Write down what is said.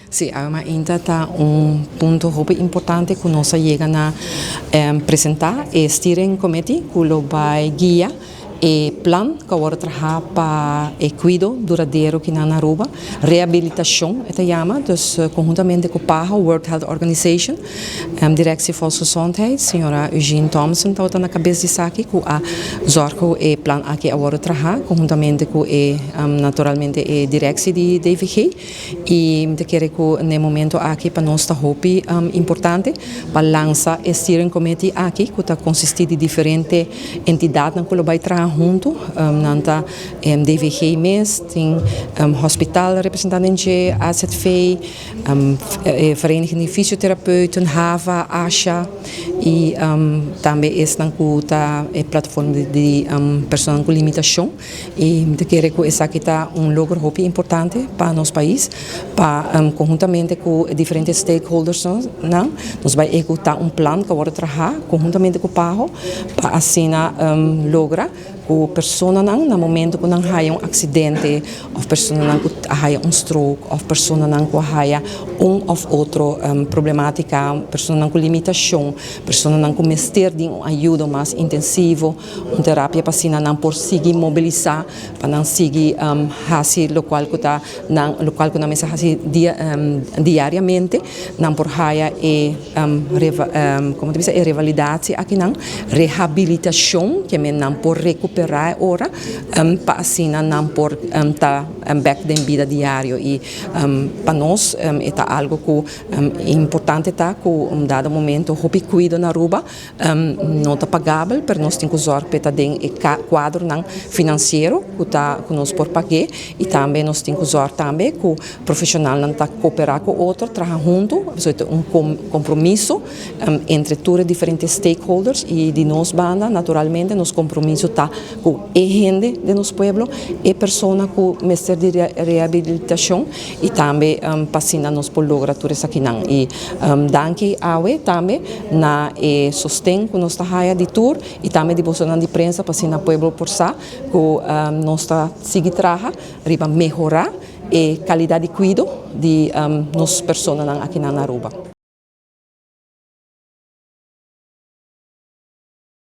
Sí, ainda está ponto muito importante que nós chegamos a apresentar o Steering Committee, que vai guiar o plano que vai trabalhar para o cuidado duradouro que na Aruba, reabilitação, chama, dus conjuntamente com a World Health Organization, Direção de Gezondheid, senhora Eugene Thompson, está na cabeça de aqui, que a zorga o plano aqui vai trabalhar, conjuntamente com naturalmente a direção de DVG, e eu quero que no momento aqui para nós está importante para lançar o Steering Committee aqui, que está consistido de diferentes entidades que vai trabalhar junto, nanta DVG MES, tem hospital representante AZV, Vereniging de Fysiotherapeuten, HAVA, ASHA e também esta é a plataforma de pessoas com limitação e eu quero que essa aqui está logro muito importante para nosso país, para conjuntamente com diferentes stakeholders, nós vai executar plano que vai trabalhar conjuntamente com o PAHO para assim lograr que a pessoa no momento que não há acidente, ou pessoa que há stroke, ou pessoa que há ou outro problemática, pessoa com limitação, pessoa que precisa de ajuda mais intensiva, terapia para assim não por seguir mobilizar, para não seguir fazer local que está local que não mesa fazer diariamente, não por haya como diz a revalidade aqui não reabilitação que é não por recuperar ora para assim não por tá back da vida diário e para nós é algo que é importante tá que dado momento o cuido na Aruba não está pagável para nós tem que usar para den quadro não financeiro que nós por pagar e também nós tem que usar também que o profissional não tá cooperar com outro trabalhar junto compromisso entre todos os diferentes stakeholders e de nós banda naturalmente nos compromisso tá com a gente de nosso pueblo e pessoa com mestre de reabilitação e também passina nos por lograr tudo isso aqui não e danke awe também na sustento que nós está de tour e também de bolsa de prensa passina pueblo por sa que nós está seguir trabalhar riba melhorar a qualidade de cuidado de nós pessoas aqui na Aruba.